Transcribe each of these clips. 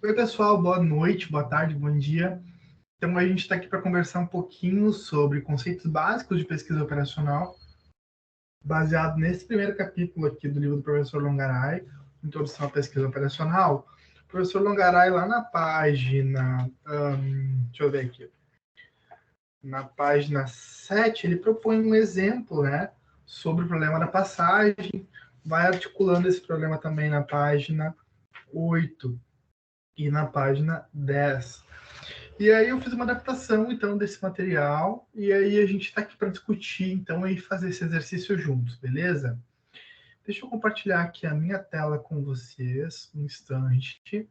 Oi, pessoal, boa noite, boa tarde, bom dia. Então, a gente está aqui para conversar um pouquinho sobre conceitos básicos de pesquisa operacional, baseado nesse primeiro capítulo aqui do livro do professor Longaray, Introdução à Pesquisa Operacional. O professor Longaray, lá na página, deixa eu ver aqui, na página 7, ele propõe um exemplo, né, sobre o problema da passagem, vai articulando esse problema também na página 8 e na página 10. E aí eu fiz uma adaptação, então, desse material, e aí a gente está aqui para discutir, então, e fazer esse exercício juntos, beleza? Deixa eu compartilhar aqui a minha tela com vocês, um instante,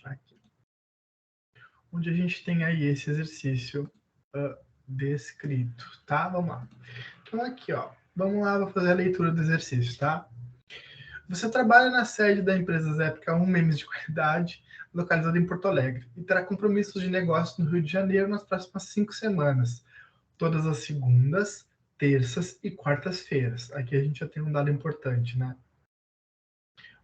aqui, onde a gente tem aí esse exercício descrito, tá? Vamos lá. Então, aqui, ó, vamos lá, vou fazer a leitura do exercício, tá? Você trabalha na sede da empresa Zépica 1 Memes de Qualidade, localizada em Porto Alegre, e terá compromissos de negócio no Rio de Janeiro nas próximas 5 semanas, todas as segundas, terças e quartas-feiras. Aqui a gente já tem um dado importante, né?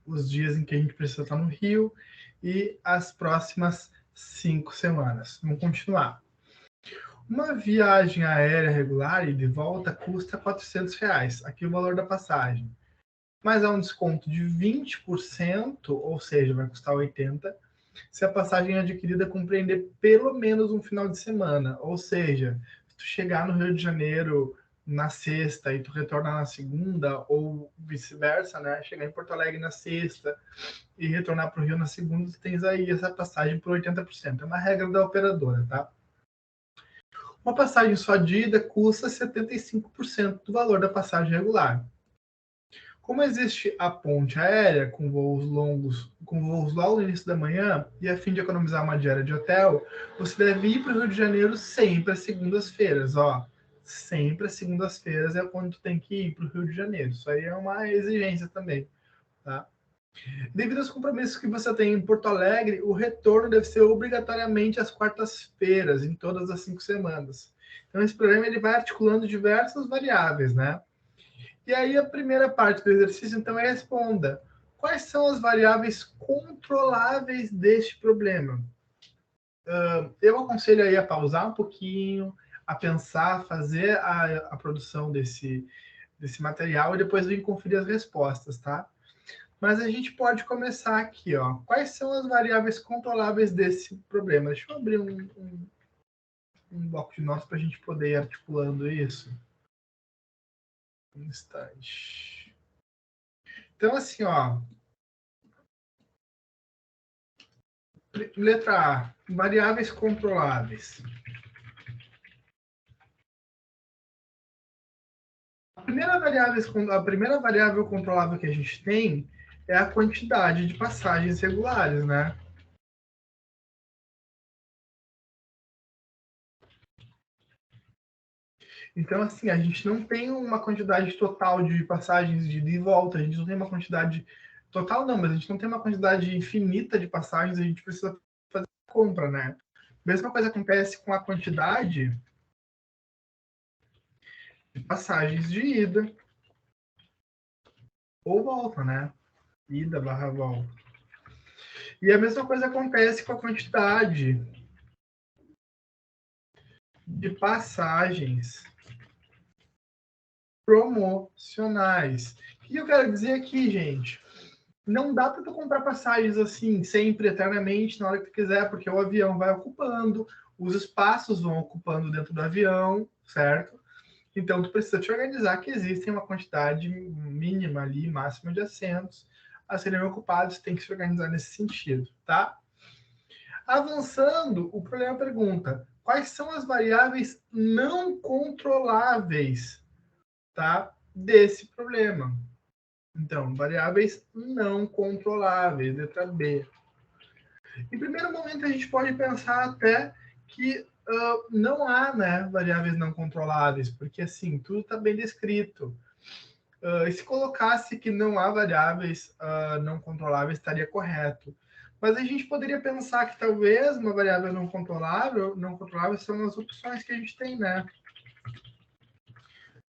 Os dias em que a gente precisa estar no Rio e as próximas 5 semanas. Vamos continuar. Uma viagem aérea regular e de volta custa R$ 400. Aqui o valor da passagem. Mas há um desconto de 20%, ou seja, vai custar 80, se a passagem é adquirida compreender pelo menos um final de semana. Ou seja, se tu chegar no Rio de Janeiro na sexta e tu retorna na segunda, ou vice-versa, né? Chegar em Porto Alegre na sexta e retornar para o Rio na segunda, tu tens aí essa passagem por 80%. É uma regra da operadora, tá? Uma passagem só de ida custa 75% do valor da passagem regular. Como existe a ponte aérea com voos longos, com voos logo no início da manhã, e a fim de economizar uma diária de hotel, você deve ir para o Rio de Janeiro sempre às segundas-feiras, ó. Sempre às segundas-feiras é quando tu tem que ir para o Rio de Janeiro. Isso aí é uma exigência também, tá? Devido aos compromissos que você tem em Porto Alegre, o retorno deve ser obrigatoriamente às quartas-feiras, em todas as 5 semanas. Então, esse programa ele vai articulando diversas variáveis, né? E aí a primeira parte do exercício, então, é responda. Quais são as variáveis controláveis deste problema? Eu aconselho aí a pausar um pouquinho, a pensar, fazer a produção desse material e depois vir conferir as respostas, tá? Mas a gente pode começar aqui, ó. Quais são as variáveis controláveis desse problema? Deixa eu abrir um bloco de notas para a gente poder ir articulando isso. Um instante. Então, assim, ó. Letra A, variáveis controláveis. A primeira variável controlável que a gente tem é a quantidade de passagens regulares, né? Então, assim, a gente não tem uma quantidade total de passagens de ida e volta, a gente não tem uma quantidade total, não, mas a gente não tem uma quantidade infinita de passagens, a gente precisa fazer compra, né? Mesma coisa acontece com a quantidade de passagens de ida ou volta, né? Ida barra volta. E a mesma coisa acontece com a quantidade de passagens promocionais. O que eu quero dizer aqui, gente? Não dá para tu comprar passagens assim, sempre, eternamente, na hora que tu quiser, porque o avião vai ocupando, os espaços vão ocupando dentro do avião, certo? Então, tu precisa te organizar que existem uma quantidade mínima ali, máxima de assentos a serem ocupados, tem que se organizar nesse sentido, tá? Avançando, o problema pergunta: quais são as variáveis não controláveis, tá, desse problema? Então, variáveis não controláveis, letra B. Em primeiro momento, a gente pode pensar até que não há, né, variáveis não controláveis, porque assim, tudo está bem descrito. E se colocasse que não há variáveis não controláveis, estaria correto. Mas a gente poderia pensar que talvez uma variável não controlável são as opções que a gente tem, né?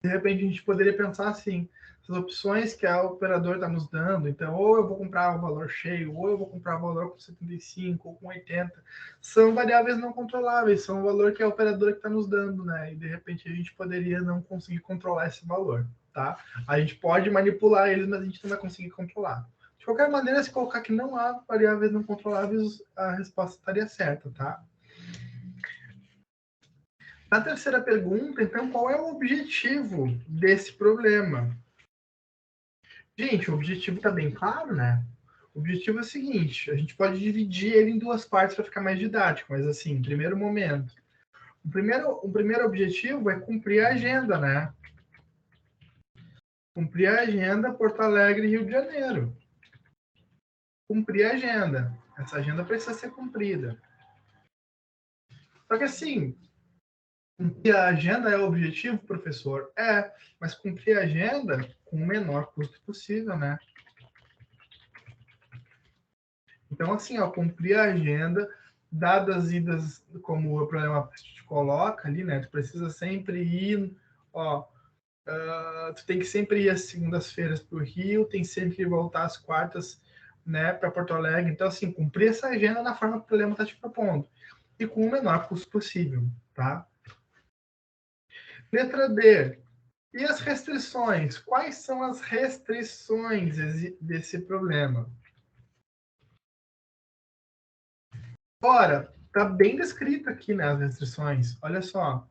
De repente a gente poderia pensar assim: as opções que a operadora está nos dando. Então, ou eu vou comprar o valor cheio, ou eu vou comprar o valor com 75, ou com 80. São variáveis não controláveis, são o valor que a operadora está nos dando, né? E, de repente, a gente poderia não conseguir controlar esse valor, tá? A gente pode manipular eles, mas a gente não vai conseguir controlar. De qualquer maneira, se colocar que não há variáveis não controláveis, a resposta estaria certa, tá? Na terceira pergunta, então, qual é o objetivo desse problema? Gente, o objetivo está bem claro, né? O objetivo é o seguinte, a gente pode dividir ele em duas partes para ficar mais didático, mas assim, primeiro momento. O primeiro objetivo é cumprir a agenda, né? Cumprir a agenda Porto Alegre, Rio de Janeiro. Cumprir a agenda. Essa agenda precisa ser cumprida. Só que assim, cumprir a agenda é o objetivo, professor? É, mas cumprir a agenda com o menor custo possível, né? Então, assim, ó, cumprir a agenda, dadas as idas, como o problema te coloca ali, né? Tu precisa sempre ir, ó, tu tem que sempre ir às segundas-feiras para o Rio, tem sempre que voltar às quartas, né, para Porto Alegre. Então, assim, cumprir essa agenda na forma que o problema está te propondo. E com o menor custo possível, tá? Letra D. E as restrições? Quais são as restrições desse problema? Ora, tá bem descrito aqui, né, as restrições. Olha só,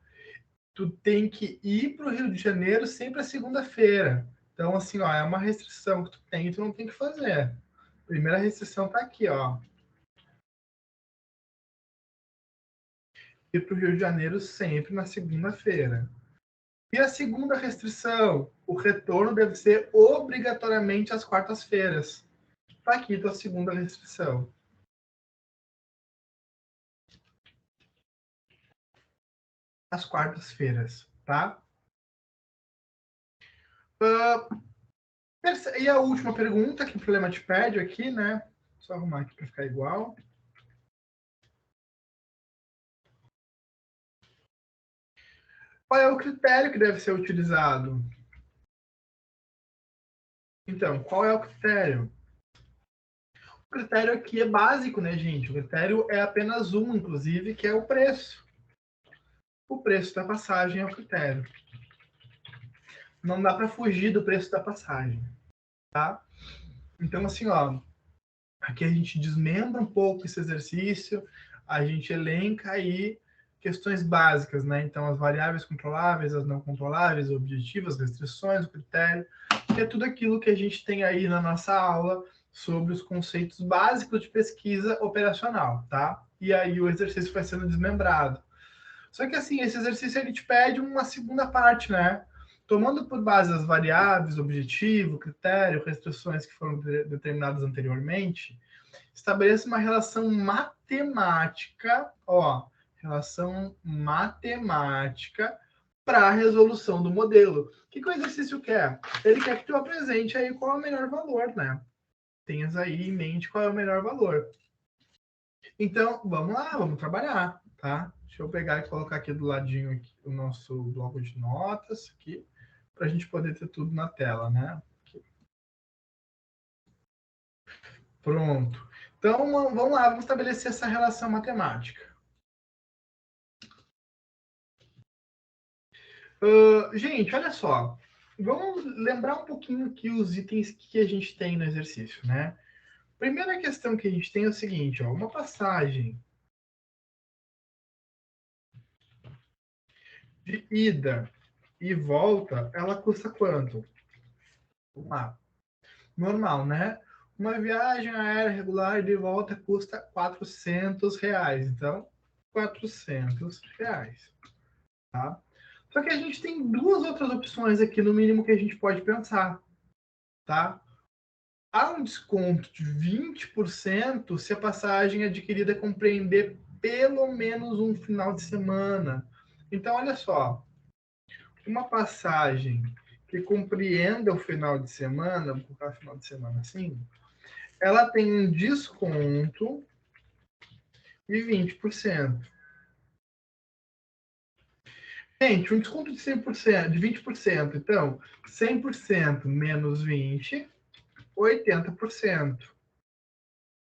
tu tem que ir para o Rio de Janeiro sempre à segunda-feira. Então, assim, ó, é uma restrição que tu tem e tu não tem que fazer. A primeira restrição tá aqui, ó. Ir para o Rio de Janeiro sempre na segunda-feira. E a segunda restrição, o retorno deve ser obrigatoriamente às quartas-feiras. Tá aqui tua segunda restrição. Às quartas-feiras, tá? E a última pergunta, que o problema te pede aqui, né? Só arrumar aqui para ficar igual. Qual é o critério que deve ser utilizado? Então, qual é o critério? O critério aqui é básico, né, gente? O critério é apenas um, inclusive, que é o preço. O preço da passagem é o critério. Não dá para fugir do preço da passagem, tá? Então, assim, ó, aqui a gente desmembra um pouco esse exercício, a gente elenca aí questões básicas, né? Então, as variáveis controláveis, as não controláveis, objetivos, restrições, o critério, que é tudo aquilo que a gente tem aí na nossa aula sobre os conceitos básicos de pesquisa operacional, tá? E aí o exercício vai sendo desmembrado. Só que assim, esse exercício ele te pede uma segunda parte, né? Tomando por base as variáveis, objetivo, critério, restrições que foram determinadas anteriormente, estabeleça uma relação matemática, ó, relação matemática para a resolução do modelo. O que o exercício quer? Ele quer que tu apresente aí qual é o melhor valor, né? Tenhas aí em mente qual é o melhor valor. Então, vamos lá, vamos trabalhar, tá? Deixa eu pegar e colocar aqui do ladinho aqui o nosso bloco de notas aqui, para a gente poder ter tudo na tela, né? Aqui. Pronto. Então, vamos lá, vamos estabelecer essa relação matemática. Gente, olha só. Vamos lembrar um pouquinho aqui os itens que a gente tem no exercício, né? Primeira questão que a gente tem é o seguinte, ó, uma passagem de ida e volta, ela custa quanto? Vamos lá. Normal, né? Uma viagem aérea regular de volta custa R$ 400. Então, R$ 400, tá? Só que a gente tem duas outras opções aqui, no mínimo, que a gente pode pensar, tá? Há um desconto de 20% se a passagem adquirida compreender pelo menos um final de semana. Então, olha só, uma passagem que compreenda o final de semana, vou colocar final de semana assim, ela tem um desconto de 20%. Gente, um desconto de 100%, de 20%. Então, 100% menos 20, 80%.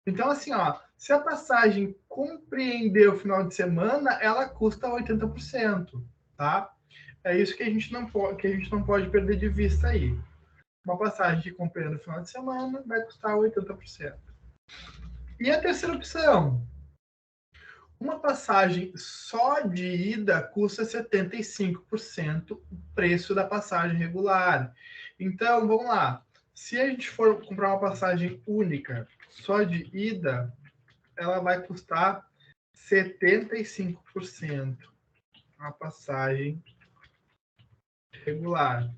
Então, assim, ó, se a passagem compreender o final de semana, ela custa 80%, tá? É isso que a gente não pode perder de vista aí. Uma passagem que compreende o final de semana vai custar 80%. E a terceira opção, uma passagem só de ida custa 75% o preço da passagem regular. Então, vamos lá. Se a gente for comprar uma passagem única só de ida, ela vai custar 75% a passagem regular.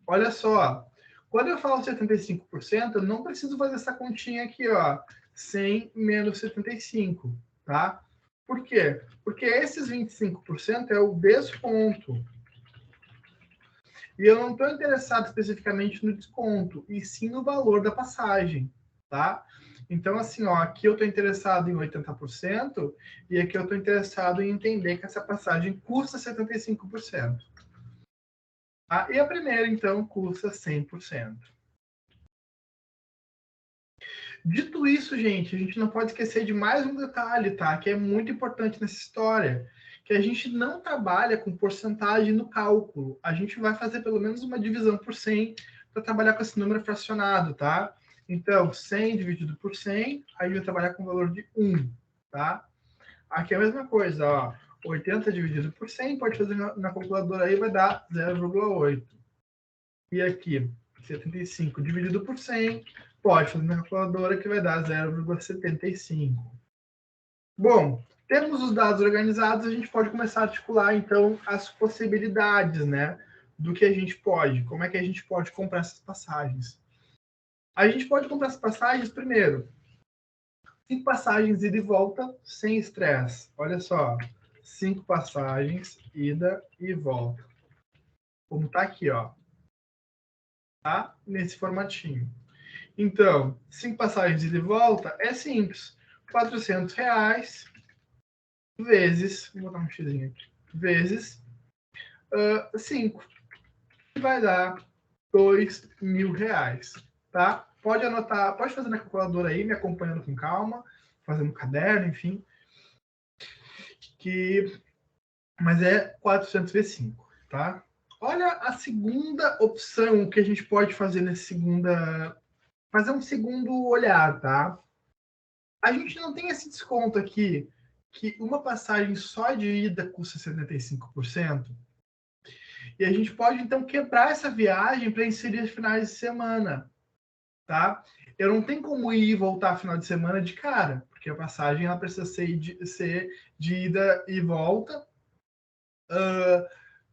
Olha só, quando eu falo 75%, eu não preciso fazer essa continha aqui, ó, 100 menos 75, tá? Por quê? Porque esses 25% é o desconto. E eu não estou interessado especificamente no desconto, e sim no valor da passagem, tá? Então, assim, ó, aqui eu estou interessado em 80%, e aqui eu estou interessado em entender que essa passagem custa 75%. Tá? E a primeira, então, custa 100%. Dito isso, gente, a gente não pode esquecer de mais um detalhe, tá? Que é muito importante nessa história, que a gente não trabalha com porcentagem no cálculo. A gente vai fazer pelo menos uma divisão por 100 para trabalhar com esse número fracionado, tá? Então, 100 dividido por 100, aí a gente vai trabalhar com o valor de 1, tá? Aqui é a mesma coisa, ó. 80 dividido por 100, pode fazer na calculadora aí, vai dar 0,8. E aqui, 75 dividido por 100, pode fazer na calculadora que vai dar 0,75. Bom, temos os dados organizados, a gente pode começar a articular, então, as possibilidades, né? Do que a gente pode, como é que a gente pode comprar essas passagens. A gente pode comprar essas passagens, primeiro, 5 passagens ida e volta, sem estresse. Olha só, 5 passagens, ida e volta. Como tá aqui, ó. Tá? Nesse formatinho. Então, 5 passagens de ida e volta é simples. R$ 400 vezes, vou botar um xizinho aqui, vezes 5, que vai dar R$ 2.000, tá? Pode anotar, pode fazer na calculadora aí, me acompanhando com calma, fazendo no caderno, enfim. Mas é 400 vezes 5, tá? Olha a segunda opção que a gente pode fazer fazer um segundo olhar, tá? A gente não tem esse desconto aqui, que uma passagem só de ida custa 75%, e a gente pode, então, quebrar essa viagem para inserir finais de semana, tá? Eu não tenho como ir e voltar final de semana de cara, porque a passagem ela precisa ser de ida e volta,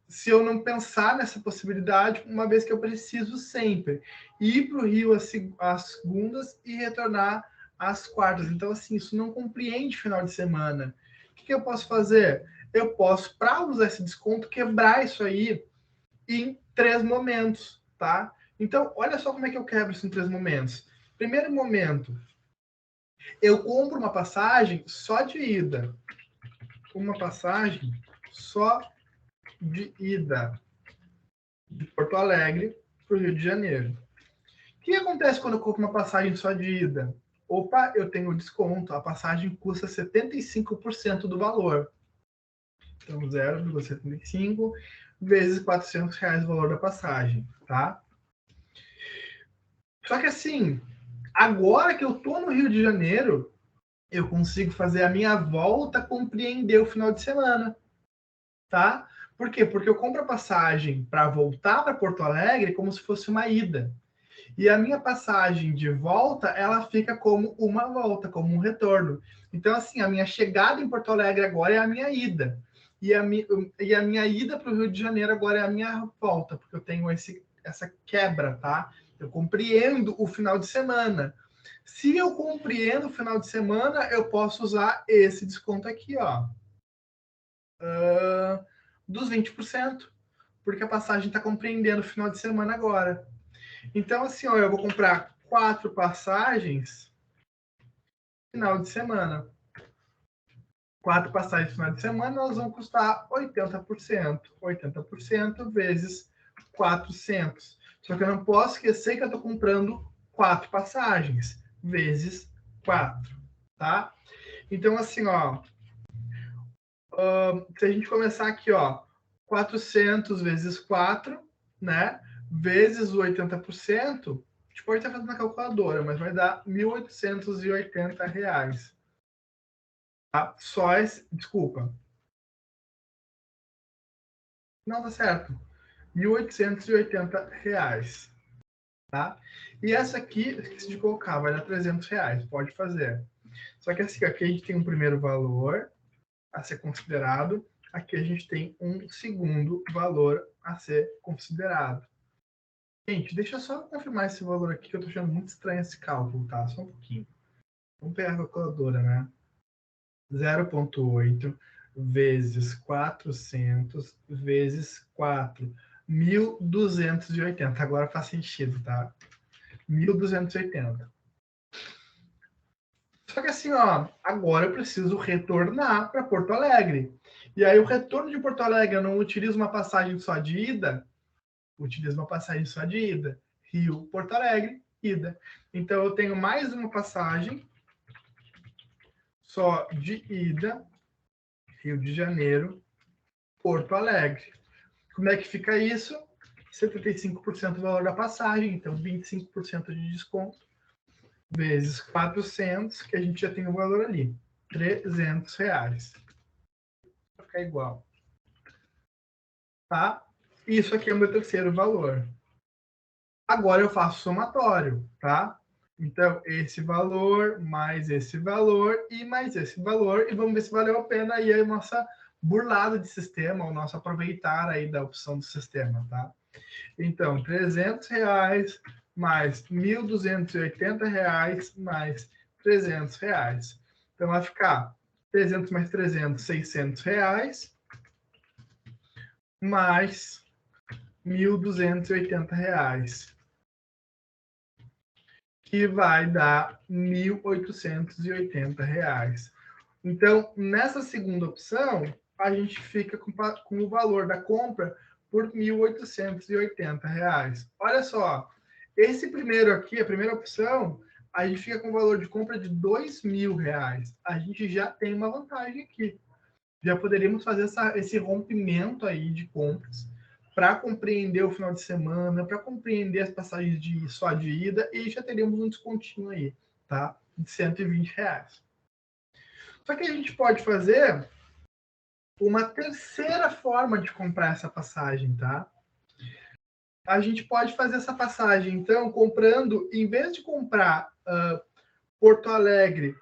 se eu não pensar nessa possibilidade, uma vez que eu preciso sempre ir para o Rio às segundas e retornar às quartas. Então, assim, isso não compreende final de semana. O que eu posso fazer? Eu posso, para usar esse desconto, quebrar isso aí em 3 momentos, tá? Então, olha só como é que eu quebro isso em 3 momentos. Primeiro momento, eu compro uma passagem só de ida. Uma passagem só de ida de Porto Alegre para o Rio de Janeiro. O que acontece quando eu compro uma passagem só de ida? Opa, eu tenho desconto, a passagem custa 75% do valor. Então, 0,75 vezes R$ 400 o valor da passagem, tá? Só que assim, agora que eu tô no Rio de Janeiro, eu consigo fazer a minha volta compreender o final de semana, tá? Por quê? Porque eu compro a passagem para voltar para Porto Alegre como se fosse uma ida. E a minha passagem de volta, ela fica como uma volta, como um retorno. Então, assim, a minha chegada em Porto Alegre agora é a minha ida. E a minha ida para o Rio de Janeiro agora é a minha volta, porque eu tenho essa quebra, tá? Eu compreendo o final de semana. Se eu compreendo o final de semana, eu posso usar esse desconto aqui, ó. Dos 20%, porque a passagem está compreendendo o final de semana agora. Então, assim, ó, eu vou comprar 4 passagens final de semana. 4 passagens no final de semana, elas vão custar 80%. 80% vezes 400. Só que eu não posso esquecer que eu estou comprando 4 passagens, vezes 4, tá? Então, assim, ó, se a gente começar aqui, ó, 400 vezes 4, né, vezes o 80%, a gente pode estar fazendo na calculadora, mas vai dar R$ 1.880. Tá? Só esse, desculpa. Não, tá certo. R$ 1.880. Tá? E essa aqui, esqueci de colocar, vai dar R$300. Pode fazer. Só que assim, aqui a gente tem um primeiro valor a ser considerado. Aqui a gente tem um segundo valor a ser considerado. Gente, deixa eu só confirmar esse valor aqui, que eu tô achando muito estranho esse cálculo, tá? Só um pouquinho. Vamos pegar a calculadora, né? 0,8 vezes 400 vezes 4. 1.280. Agora faz sentido, tá? 1.280. Só que assim, ó, agora eu preciso retornar para Porto Alegre. E aí o retorno de Porto Alegre, eu não utilizo uma passagem só de ida, utilizo uma passagem só de ida. Rio, Porto Alegre, ida. Então eu tenho mais uma passagem só de ida, Rio de Janeiro, Porto Alegre. Como é que fica isso? 75% do valor da passagem, então 25% de desconto, vezes 400, que a gente já tem o valor ali, R$300. Vai ficar igual. Tá? Isso aqui é o meu terceiro valor. Agora eu faço somatório, tá? Então, esse valor, mais esse valor e mais esse valor, e vamos ver se valeu a pena aí a nossa burlada de sistema, o nosso aproveitar aí da opção do sistema, tá? Então, R$300 mais R$1.280 mais R$300. Então, vai ficar 300 mais 300, R$600, mais R$1.280, que vai dar R$1.880. Então, nessa segunda opção, a gente fica com o valor da compra por R$1.880. Olha só, esse primeiro aqui, a primeira opção, a gente fica com o valor de compra de R$2.000. A gente já tem uma vantagem aqui. Já poderíamos fazer esse rompimento aí de compras para compreender o final de semana, para compreender as passagens só de ida, e já teríamos um descontinho aí, tá? De R$120. Só que a gente pode fazer uma terceira forma de comprar essa passagem, tá? A gente pode fazer essa passagem, então, comprando, em vez de comprar Porto Alegre,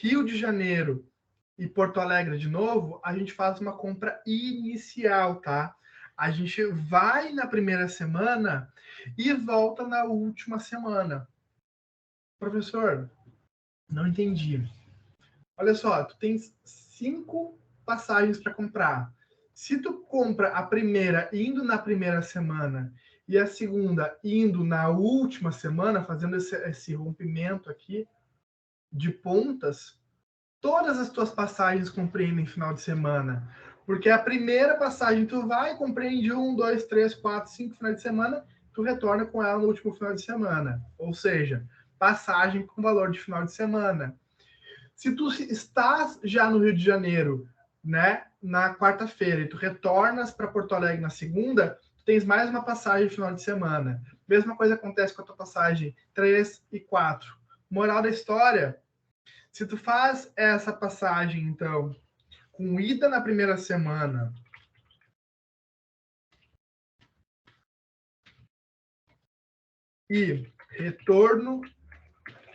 Rio de Janeiro e Porto Alegre de novo, a gente faz uma compra inicial, tá? A gente vai na primeira semana e volta na última semana. Professor, não entendi. Olha só, tu tens 5 passagens para comprar. Se tu compra a primeira indo na primeira semana e a segunda indo na última semana, fazendo esse rompimento aqui de pontas, todas as tuas passagens compreendem final de semana. Porque a primeira passagem tu vai, compreende 1, 2, 3, 4, 5 finais de semana, tu retorna com ela no último final de semana. Ou seja, passagem com valor de final de semana. Se tu estás já no Rio de Janeiro, né, na quarta-feira, e tu retornas para Porto Alegre na segunda, tu tens mais uma passagem no final de semana. Mesma coisa acontece com a tua passagem 3 e 4. Moral da história, se tu faz essa passagem, então, com ida na primeira semana e retorno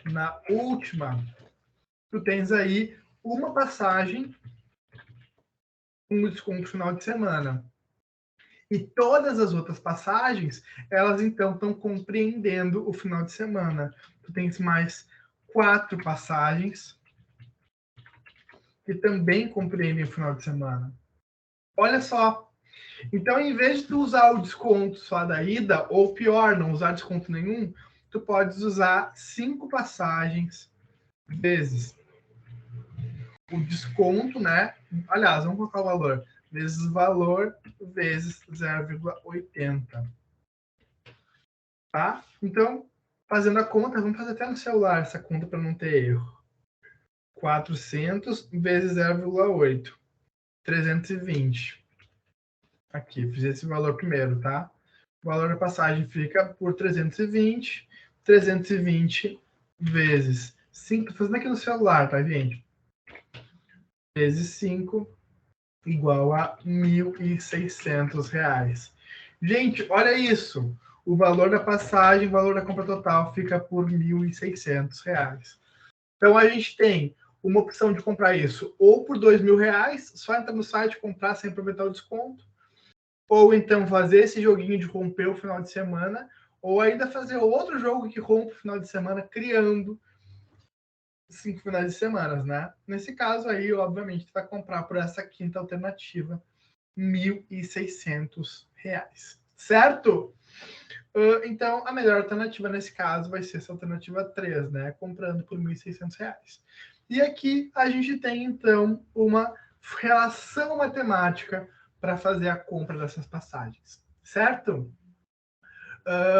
na última, tu tens aí uma passagem com desconto final de semana. E todas as outras passagens, elas então estão compreendendo o final de semana. Tu tens mais 4 passagens que também compreendem o final de semana. Olha só. Então, em vez de tu usar o desconto só da ida, ou pior, não usar desconto nenhum, tu podes usar 5 passagens vezes o desconto, né? Aliás, vamos colocar o valor. Vezes o valor, vezes 0,80. Tá? Então, fazendo a conta, vamos fazer até no celular essa conta para não ter erro. 400 vezes 0,8. 320. Aqui, fiz esse valor primeiro, tá? O valor da passagem fica por 320. 320 vezes 5. Tô fazendo aqui no celular, tá, gente? Vezes 5 igual a R$ 1.600. Gente, olha isso. O valor da passagem, o valor da compra total fica por R$ 1.600. Então, a gente tem uma opção de comprar isso ou por R$ 2.000, só entrar no site e comprar sem aproveitar o desconto, ou então fazer esse joguinho de romper o final de semana, ou ainda fazer outro jogo que rompe o final de semana, criando 5 finais de semana, né? Nesse caso aí, obviamente, tu vai comprar por essa quinta alternativa, R$ 1.600, certo? Então, a melhor alternativa nesse caso vai ser essa alternativa 3, né? Comprando por R$ 1.600. E aqui a gente tem, então, uma relação matemática para fazer a compra dessas passagens, certo?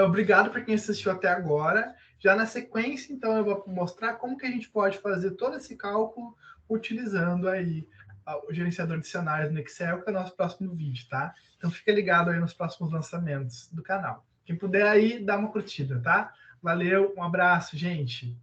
Obrigado para quem assistiu até agora. Já na sequência, então, eu vou mostrar como que a gente pode fazer todo esse cálculo utilizando aí o gerenciador de cenários no Excel, que é o nosso próximo vídeo, tá? Então fica ligado aí nos próximos lançamentos do canal. Quem puder aí, dá uma curtida, tá? Valeu, um abraço, gente!